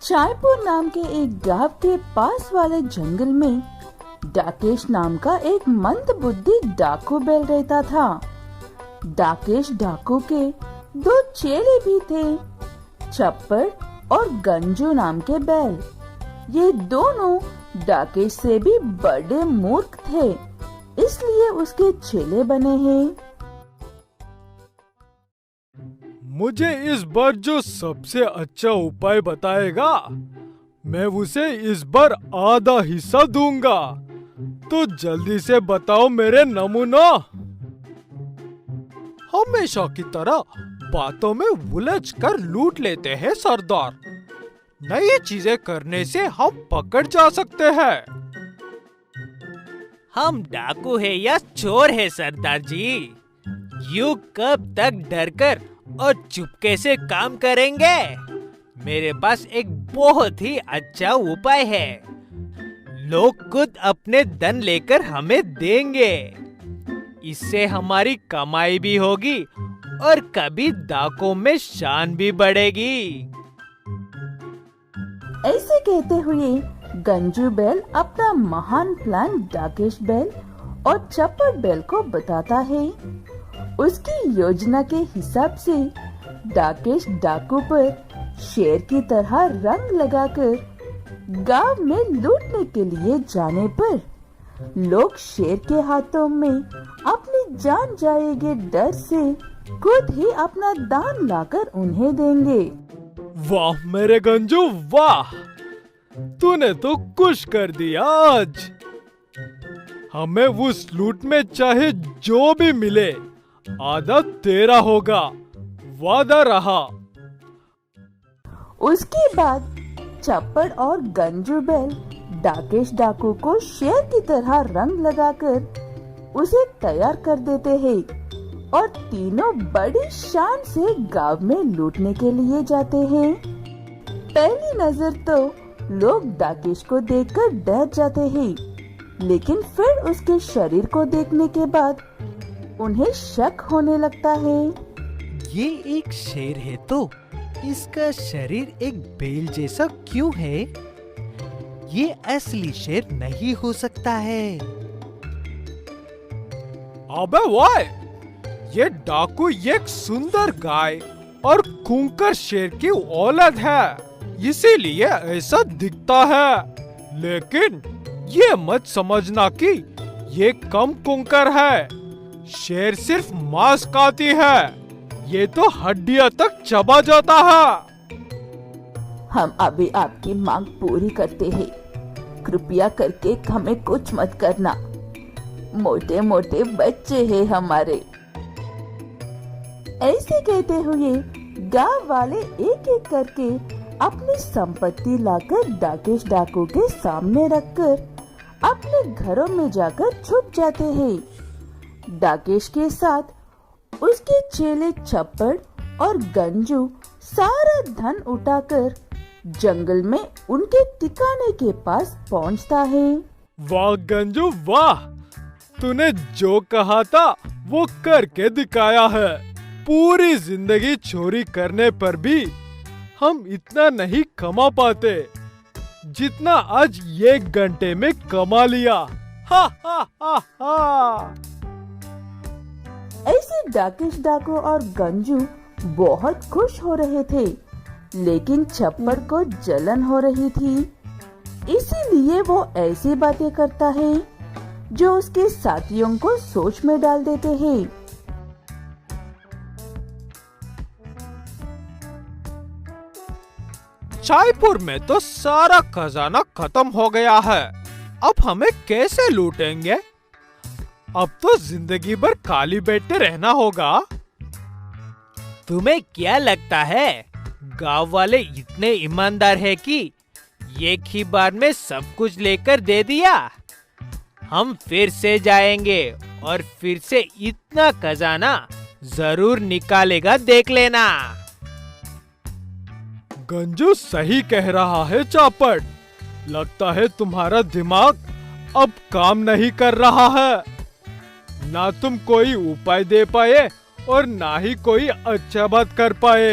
चायपुर नाम के एक गांव के पास वाले जंगल में डाकेश नाम का एक मंदबुद्धि डाकू बैल रहता था। डाकेश डाकू के दो चेले भी थे, चप्पड़ और गंजू नाम के बैल। ये दोनों डाकेश से भी बड़े मूर्ख थे, इसलिए उसके चेले बने हैं। मुझे इस बार जो सबसे अच्छा उपाय बताएगा, मैं उसे इस बार आधा हिस्सा दूंगा। तो जल्दी से बताओ मेरे नमूना। हमेशा की तरह बातों में उलझ कर लूट लेते हैं सरदार। नई चीजें करने से हम पकड़ जा सकते हैं। हम डाकू है या चोर है सरदार जी? यूं कब तक डरकर और चुपके से काम करेंगे? मेरे पास एक बहुत ही अच्छा उपाय है। लोग खुद अपने धन लेकर हमें देंगे। इससे हमारी कमाई भी होगी और कभी डाकों में शान भी बढ़ेगी। ऐसे कहते हुए गंजू बैल अपना महान प्लान डाकेश बैल और चप्पड़ बैल को बताता है। उसकी योजना के हिसाब से डाकेश डाकू पर शेर की तरह रंग लगाकर गांव में लूटने के लिए जाने पर लोग शेर के हाथों में अपनी जान जाएगी डर से खुद ही अपना दान लाकर उन्हें देंगे। वाह मेरे गंजू वाह, तूने तो खुश कर दिया आज। हमें उस लूट में चाहे जो भी मिले आधा तेरा होगा, वादा रहा। उसके बाद चप्पड़ और गंजू बैल डाकेश डाकू को शेर की तरह रंग लगाकर उसे तैयार कर देते हैं और तीनों बड़ी शान से गांव में लूटने के लिए जाते हैं। पहली नजर तो लोग डाकेश को देखकर डर जाते हैं, लेकिन फिर उसके शरीर को देखने के बाद उन्हें शक होने लगता है। ये एक शेर है तो इसका शरीर एक बैल जैसा क्यों है? ये असली शेर नहीं हो सकता है। अबे वाह, ये डाकू एक सुंदर गाय और खूंखार शेर की औलाद है, इसीलिए ऐसा दिखता है। लेकिन ये मत समझना कि ये कम खूंखार है। शेर सिर्फ मांस खाती है, ये तो हड्डियां तक चबा जाता है। हम अभी आपकी मांग पूरी करते हैं, कृपया करके हमें कुछ मत करना। मोटे मोटे बच्चे हैं हमारे। ऐसे कहते हुए गांव वाले एक एक करके अपनी संपत्ति लाकर डाकेश डाकू के सामने रखकर अपने घरों में जाकर छुप जाते हैं। डाकेश के साथ उसके चेले चप्पड़ और गंजू सारा धन उठाकर जंगल में उनके ठिकाने के पास पहुंचता है। वाह गंजू वाह, तूने जो कहा था वो करके दिखाया है। पूरी जिंदगी चोरी करने पर भी हम इतना नहीं कमा पाते जितना आज 1 घंटे में कमा लिया। हा हा हा हा। ऐसे डाकेश डाकू और गंजू बहुत खुश हो रहे थे, लेकिन चप्पड़ को जलन हो रही थी। इसीलिए वो ऐसी बातें करता है जो उसके साथियों को सोच में डाल देते हैं। चायपुर में तो सारा खजाना खत्म हो गया है, अब हमें कैसे लूटेंगे? अब तो जिंदगी भर खाली बैठे रहना होगा। तुम्हें क्या लगता है गांव वाले इतने ईमानदार है कि एक ही बार में सब कुछ लेकर दे दिया? हम फिर से जाएंगे और फिर से इतना खजाना जरूर निकालेगा, देख लेना। गंजू सही कह रहा है चापड़, लगता है तुम्हारा दिमाग अब काम नहीं कर रहा है। ना तुम कोई उपाय दे पाए और ना ही कोई अच्छा बात कर पाए।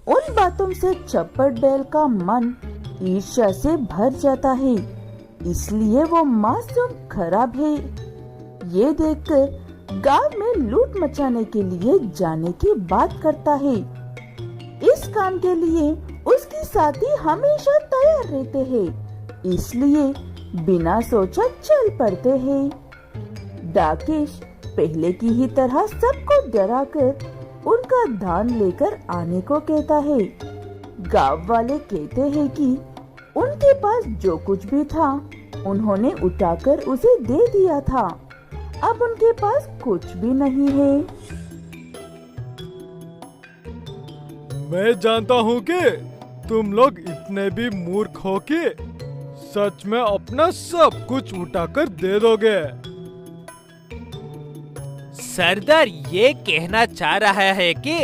उन बातों से चप्पड़ बैल का मन ईर्ष्या से भर जाता है, इसलिए वो मासूम खराब है। ये देखकर गांव में लूट मचाने के लिए जाने की बात करता है। इस काम के लिए उसके साथी हमेशा तैयार रहते हैं, इसलिए बिना सोचा चल पड़ते हैं। डाकेश पहले की ही तरह सबको डराकर उनका धान लेकर आने को कहता है। गांव वाले कहते हैं कि उनके पास जो कुछ भी था उन्होंने उठाकर उसे दे दिया था, अब उनके पास कुछ भी नहीं है। मैं जानता हूँ कि तुम लोग इतने भी मूर्ख हो कि सच में अपना सब कुछ उठाकर दे दोगे। सरदार ये कहना चाह रहा है कि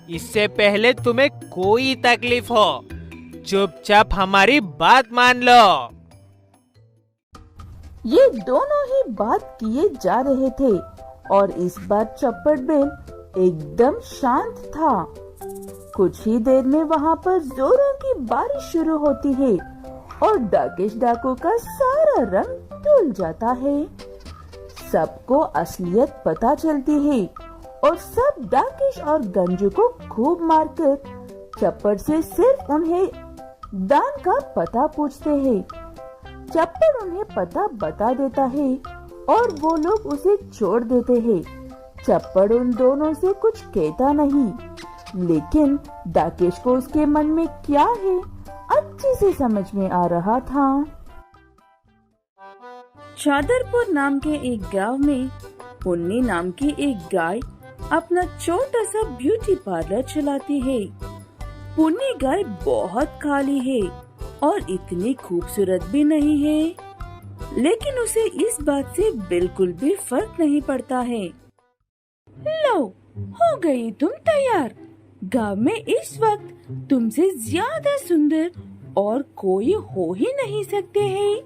इससे पहले तुम्हें कोई तकलीफ हो, चुपचाप हमारी बात मान लो। ये दोनों ही बात किए जा रहे थे और इस बार चप्पड़ बैल एकदम शांत था। कुछ ही देर में वहाँ पर जोरों की बारिश शुरू होती है और डाकेश डाकू का सारा रंग धुल जाता है। सबको असलियत पता चलती है और सब डाकेश और गंजू को खूब मारकर चप्पड़ से सिर्फ उन्हें दान का पता पूछते हैं। चप्पड़ उन्हें पता बता देता है और वो लोग उसे छोड़ देते हैं। चप्पड़ उन दोनों से कुछ कहता नहीं, लेकिन डाकेश को उसके मन में क्या है अच्छे से समझ में आ रहा था। चादरपुर नाम के एक गांव में पुन्नी नाम की एक गाय अपना छोटा सा ब्यूटी पार्लर चलाती है। पुन्नी गाय बहुत काली है और इतनी खूबसूरत भी नहीं है, लेकिन उसे इस बात से बिल्कुल भी फर्क नहीं पड़ता है। लो, हो गई तुम तैयार। गांव में इस वक्त तुमसे ज्यादा सुंदर और कोई हो ही नहीं सकते हैं।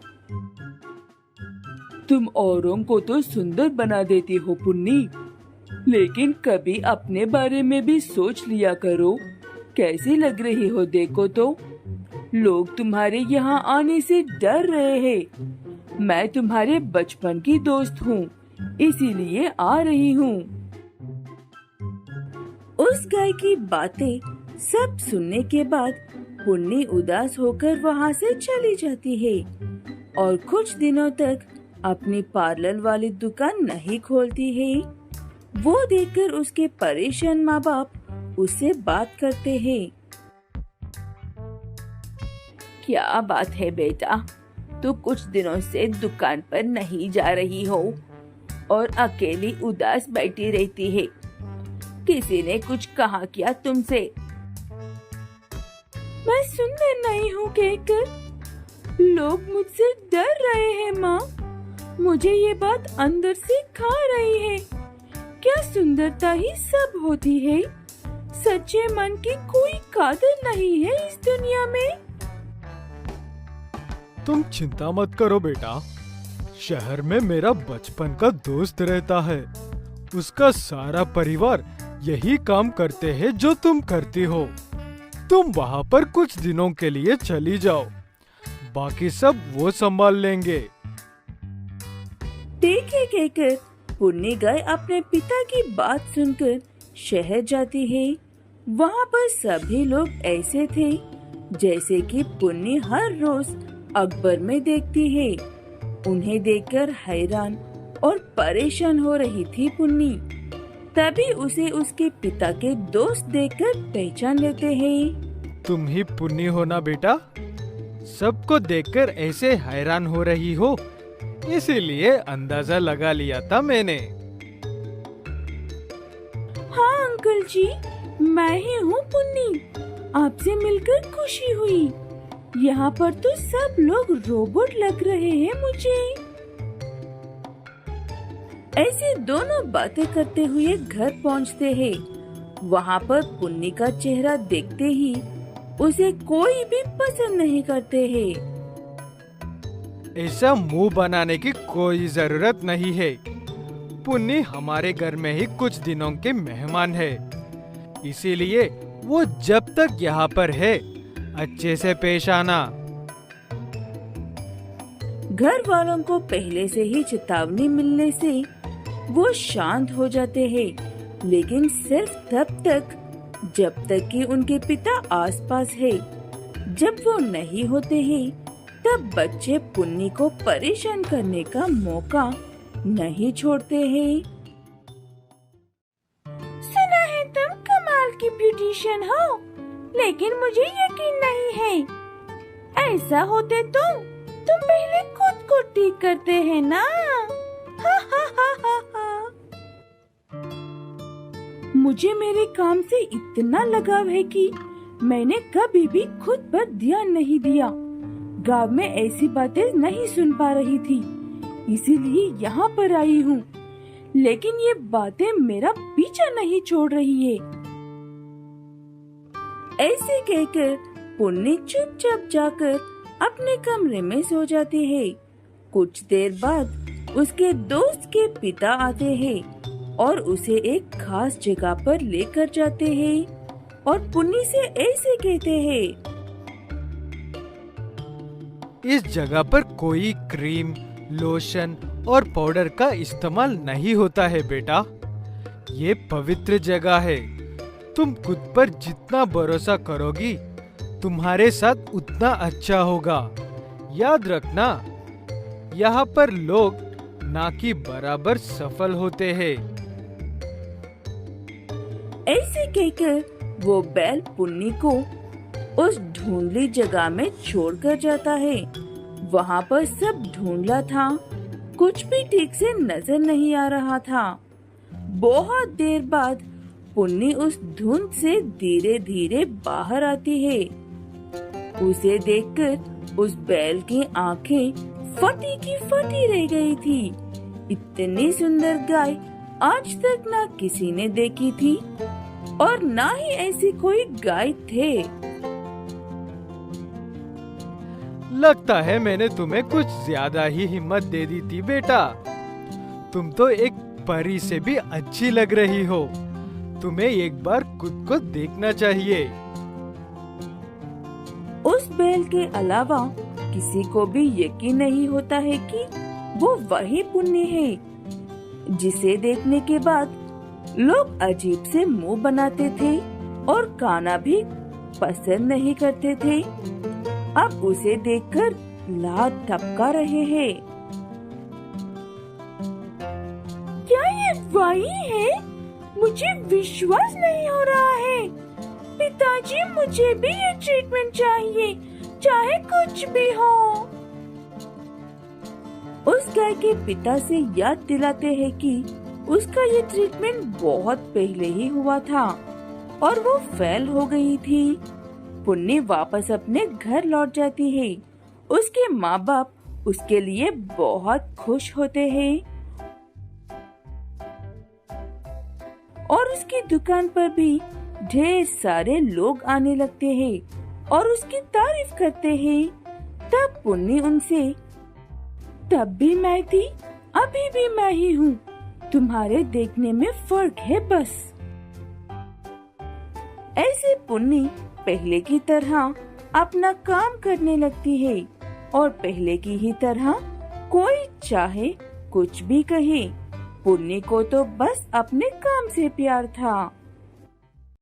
तुम औरों को तो सुंदर बना देती हो पुन्नी, लेकिन कभी अपने बारे में भी सोच लिया करो। कैसी लग रही हो देखो तो। लोग तुम्हारे यहाँ आने से डर रहे हैं। मैं तुम्हारे बचपन की दोस्त हूँ, इसीलिए आ रही हूँ। उस गाय की बातें सब सुनने के बाद पुन्नी उदास होकर वहाँ से चली जाती है और कुछ दिनों तक अपनी पार्लर वाली दुकान नहीं खोलती है। वो देखकर उसके परेशान माँ बाप उससे बात करते हैं। क्या बात है बेटा, तू कुछ दिनों से दुकान पर नहीं जा रही हो और अकेली उदास बैठी रहती है। किसी ने कुछ कहा क्या तुमसे? मैं सुंदर नहीं हूँ कहकर लोग मुझसे डर रहे हैं माँ। मुझे ये बात अंदर से खा रही है। क्या सुंदरता ही सब होती है? सच्चे मन की कोई कदर नहीं है इस दुनिया में। तुम चिंता मत करो बेटा, शहर में मेरा बचपन का दोस्त रहता है। उसका सारा परिवार यही काम करते हैं जो तुम करती हो। तुम वहाँ पर कुछ दिनों के लिए चली जाओ, बाकी सब वो संभाल लेंगे। देखे कहकर पुन्नी गाय अपने पिता की बात सुनकर शहर जाती है। वहाँ पर सभी लोग ऐसे थे जैसे कि पुन्नी हर रोज अखबार में देखती है। उन्हें देखकर हैरान और परेशान हो रही थी पुन्नी। तभी उसे उसके पिता के दोस्त देखकर पहचान लेते हैं। तुम ही पुन्नी हो ना बेटा? सबको देखकर ऐसे हैरान हो रही हो, इसीलिए अंदाजा लगा लिया था मैंने। हाँ अंकल जी, मैं ही हूँ पुन्नी। आपसे मिलकर खुशी हुई। यहाँ पर तो सब लोग रोबोट लग रहे हैं मुझे। ऐसे दोनों बातें करते हुए घर पहुँचते हैं। वहाँ पर पुन्नी का चेहरा देखते ही उसे कोई भी पसंद नहीं करते हैं। ऐसा मुंह बनाने की कोई जरूरत नहीं है। पुन्नी हमारे घर में ही कुछ दिनों के मेहमान है, इसीलिए वो जब तक यहाँ पर है अच्छे से पेश आना। घर वालों को पहले से ही चेतावनी मिलने से वो शांत हो जाते हैं, लेकिन सिर्फ तब तक जब तक कि उनके पिता आसपास है। जब वो नहीं होते हैं, तब बच्चे पुन्नी को परेशान करने का मौका नहीं छोड़ते हैं। सुना है तुम कमाल की ब्यूटिशियन हो, लेकिन मुझे यकीन नहीं है। ऐसा होते तो तुम पहले खुद को ठीक करते हैं ना? हा हा हा हा हा। मुझे मेरे काम से इतना लगाव है कि मैंने कभी भी खुद पर ध्यान नहीं दिया। गांव में ऐसी बातें नहीं सुन पा रही थी, इसीलिए यहाँ पर आई हूँ। लेकिन ये बातें मेरा पीछा नहीं छोड़ रही है। ऐसे कहकर पुन्नी चुपचाप जाकर अपने कमरे में सो जाती है। कुछ देर बाद उसके दोस्त के पिता आते हैं और उसे एक खास जगह पर लेकर जाते हैं और पुन्नी से ऐसे कहते हैं, इस जगह पर कोई क्रीम, लोशन और पाउडर का इस्तेमाल नहीं होता है बेटा। ये पवित्र जगह है। तुम खुद पर जितना भरोसा करोगी, तुम्हारे साथ उतना अच्छा होगा। याद रखना, यहाँ पर लोग ना कि बराबर सफल होते हैं। ऐसे कहकर वो बैल पुन्नी को उस ढूंढली जगह में छोड़कर जाता है। वहाँ पर सब ढूंढला था, कुछ भी ठीक से नजर नहीं आ रहा था। बहुत देर बाद पुन्नी उस धुंध से धीरे धीरे बाहर आती है। उसे देखकर उस बैल की आंखें फटी की फटी रह गई थी। इतनी सुंदर गाय आज तक ना किसी ने देखी थी और ना ही ऐसी कोई गाय थे। लगता है मैंने तुम्हें कुछ ज्यादा ही हिम्मत दे दी थी बेटा। तुम तो एक परी से भी अच्छी लग रही हो। तुम्हें एक बार खुद को देखना चाहिए। उस बैल के अलावा किसी को भी यकीन नहीं होता है कि वो वही पुन्नी है, जिसे देखने के बाद लोग अजीब से मुंह बनाते थे और खाना भी पसंद नहीं करते थे। अब उसे देखकर लात टपका रहे हैं। क्या ये वही है? मुझे विश्वास नहीं हो रहा है। पिताजी, मुझे भी ये ट्रीटमेंट चाहिए, चाहे कुछ भी हो। उस गाय के पिता से याद दिलाते हैं कि उसका ये ट्रीटमेंट बहुत पहले ही हुआ था और वो फेल हो गई थी। पुन्नी वापस अपने घर लौट जाती है। उसके माँ बाप उसके लिए बहुत खुश होते हैं और उसकी दुकान पर भी ढेर सारे लोग आने लगते हैं और उसकी तारीफ करते हैं। तब पुन्नी उनसे, तब भी मैं थी, अभी भी मैं ही हूँ। तुम्हारे देखने में फर्क है बस। ऐसे पुन्नी पहले की तरह अपना काम करने लगती है और पहले की ही तरह कोई चाहे कुछ भी कहे, पुन्नी को तो बस अपने काम से प्यार था।